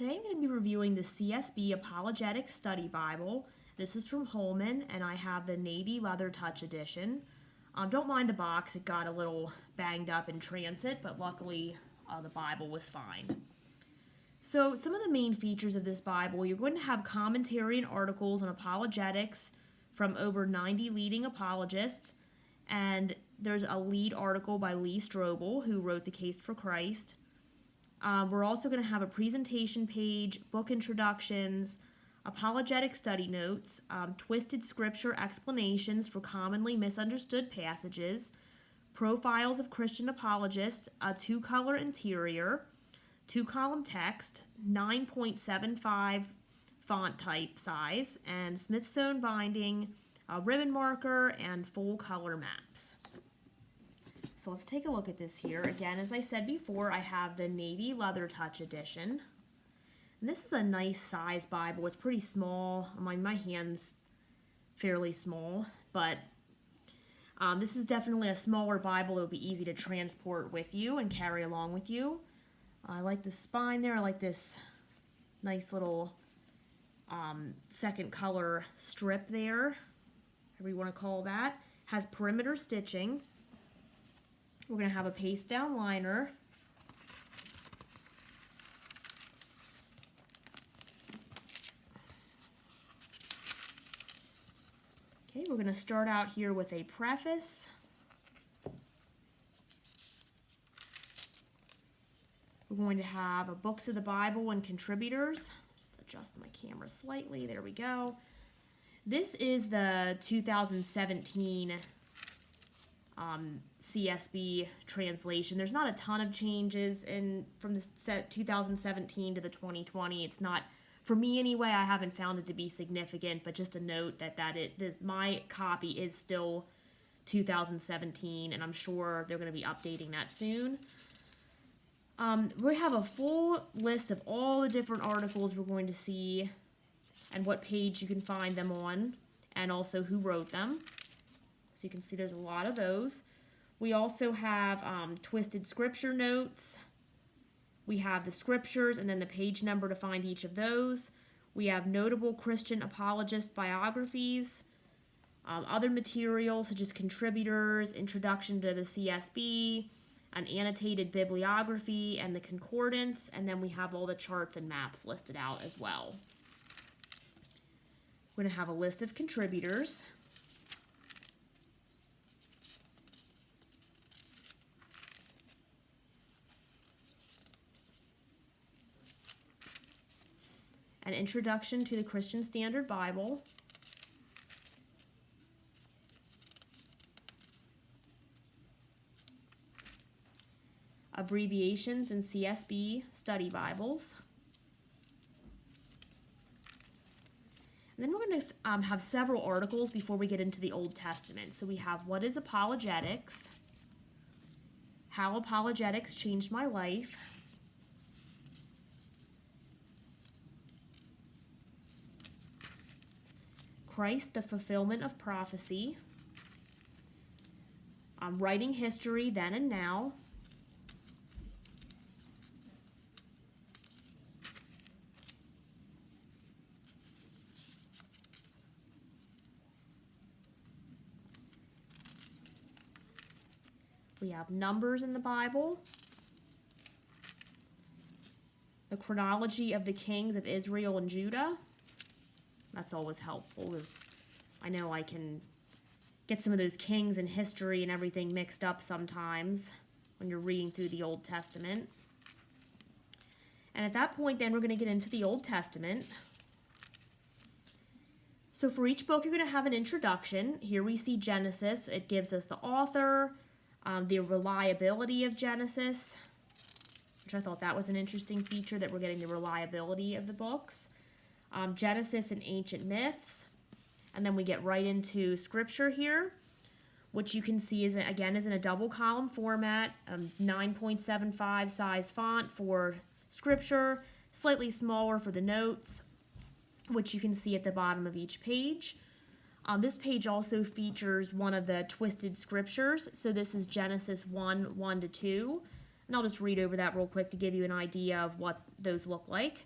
Today I'm going to be reviewing the CSB Apologetics Study Bible. This is from Holman, and I have the Navy Leather Touch Edition. Don't mind the box, it got a little banged up in transit, but luckily the Bible was fine. So some of the main features of this Bible, you're going to have commentary and articles on apologetics from over 90 leading apologists, and there's a lead article by Lee Strobel, who wrote The Case for Christ. We're also going to have a presentation page, book introductions, apologetic study notes, twisted scripture explanations for commonly misunderstood passages, profiles of Christian apologists, a 2-color interior, 2-column text, 9.75 font type size, and Smithsonian binding, a ribbon marker, and full color maps. So let's take a look at this here. Again, as I said before, I have the Navy Leather Touch Edition. And this is a nice size Bible. It's pretty small. My hand's fairly small, but this is definitely a smaller Bible that would be easy to transport with you and carry along with you. I like the spine there. I like this nice little second color strip there, whatever you want to call that. Has perimeter stitching. We're going to have a paste down liner. Okay, we're going to start out here with a preface. We're going to have a books of the Bible and contributors. Just adjust my camera slightly. There we go. This is the 2017 CSB translation. There's not a ton of changes from the 2017 to the 2020. It's not, for me anyway, I haven't found it to be significant, but just a note that my copy is still 2017, and I'm sure they're going to be updating that soon. We have a full list of all the different articles we're going to see and what page you can find them on, and also who wrote them. So you can see there's a lot of those. We also have twisted scripture notes. We have the scriptures and then the page number to find each of those. We have notable Christian apologist biographies, other materials such as contributors, introduction to the CSB, an annotated bibliography, and the concordance, and then we have all the charts and maps listed out as well. We're going to have a list of contributors. An introduction to the Christian Standard Bible, abbreviations in CSB study Bibles, and then we're going to have several articles before we get into the Old Testament. So we have what is apologetics, how apologetics changed my life, Christ, the fulfillment of prophecy, writing history then and now, we have numbers in the Bible, the chronology of the kings of Israel and Judah. That's always helpful, because I know I can get some of those kings and history and everything mixed up sometimes when you're reading through the Old Testament. And at that point, then, we're going to get into the Old Testament. So for each book, you're going to have an introduction. Here we see Genesis. It gives us the author, the reliability of Genesis, which I thought that was an interesting feature, that we're getting the reliability of the books. Genesis and ancient myths, and then we get right into scripture here, which you can see is again is in a double column format, 9.75 size font for scripture, slightly smaller for the notes, which you can see at the bottom of each page. This page also features one of the twisted scriptures, so this is Genesis 1:1-2, and I'll just read over that real quick to give you an idea of what those look like.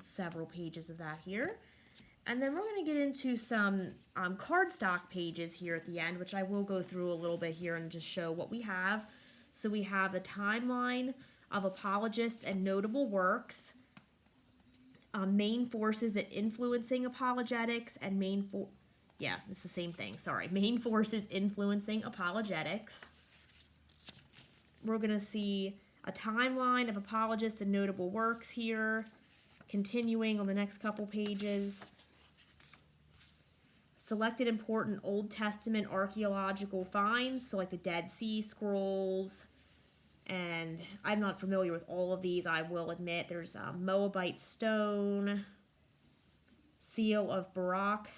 several pages of that here. And then we're going to get into some cardstock pages here at the end, which I will go through a little bit here and just show what we have. So we have the timeline of apologists and notable works, main forces that influencing apologetics, and main forces influencing apologetics. We're going to see a timeline of apologists and notable works here, continuing on the next couple pages. Selected important Old Testament archaeological finds, so like the Dead Sea Scrolls, and I'm not familiar with all of these, I will admit. There's Moabite Stone, Seal of Barak,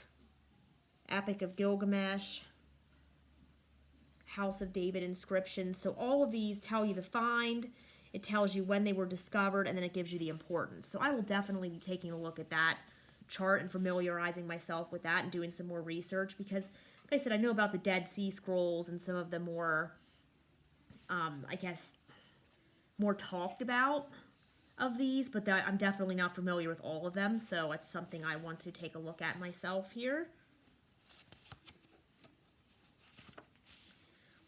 Epic of Gilgamesh, House of David inscriptions. So all of these tell you the find, it tells you when they were discovered, and then it gives you the importance. So I will definitely be taking a look at that chart and familiarizing myself with that and doing some more research, because like I said, I know about the Dead Sea Scrolls and some of the more I guess more talked about of these, but I'm definitely not familiar with all of them, so it's something I want to take a look at myself here.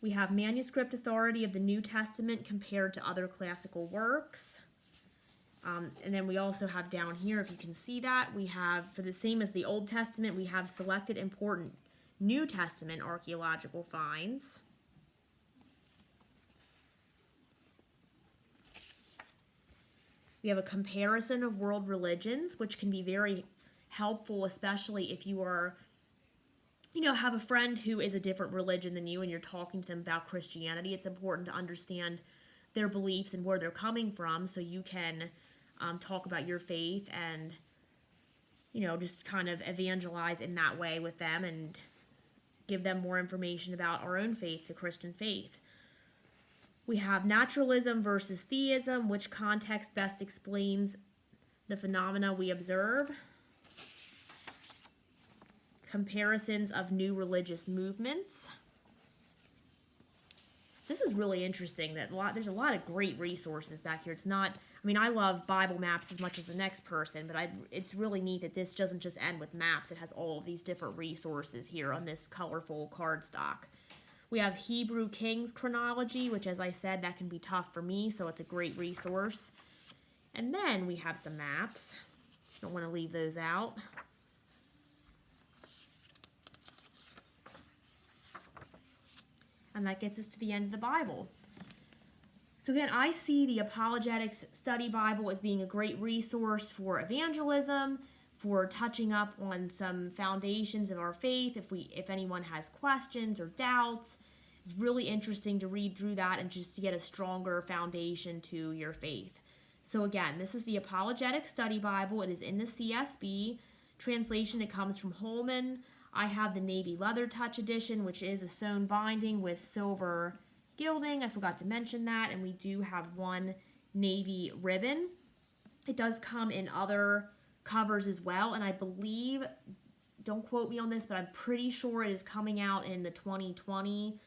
We have manuscript authority of the New Testament compared to other classical works. And then we also have down here, if you can see that, we have, for the same as the Old Testament, we have selected important New Testament archaeological finds. We have a comparison of world religions, which can be very helpful, especially if you are, have a friend who is a different religion than you and you're talking to them about Christianity. It's important to understand their beliefs and where they're coming from, so you can talk about your faith and, just kind of evangelize in that way with them and give them more information about our own faith, the Christian faith. We have naturalism versus theism, which context best explains the phenomena we observe. Comparisons of new religious movements. This is really interesting. There's a lot of great resources back here. It's not, I love Bible maps as much as the next person, but it's really neat that this doesn't just end with maps. It has all of these different resources here on this colorful cardstock. We have Hebrew Kings chronology, which, as I said, that can be tough for me, so it's a great resource. And then we have some maps. Don't want to leave those out. And that gets us to the end of the Bible. So again, I see the Apologetics Study Bible as being a great resource for evangelism, for touching up on some foundations of our faith. If anyone has questions or doubts, it's really interesting to read through that and just to get a stronger foundation to your faith. So again, this is the Apologetics Study Bible. It is in the CSB translation. It comes from Holman. I have the Navy Leather Touch Edition, which is a sewn binding with silver gilding. I forgot to mention that. And we do have one navy ribbon. It does come in other covers as well. And I believe, don't quote me on this, but I'm pretty sure it is coming out in the 2020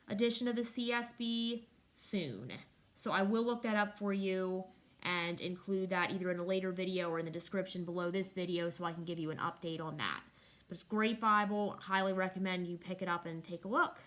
edition of the CSB soon. So I will look that up for you and include that either in a later video or in the description below this video so I can give you an update on that. But it's a great Bible. Highly recommend you pick it up and take a look.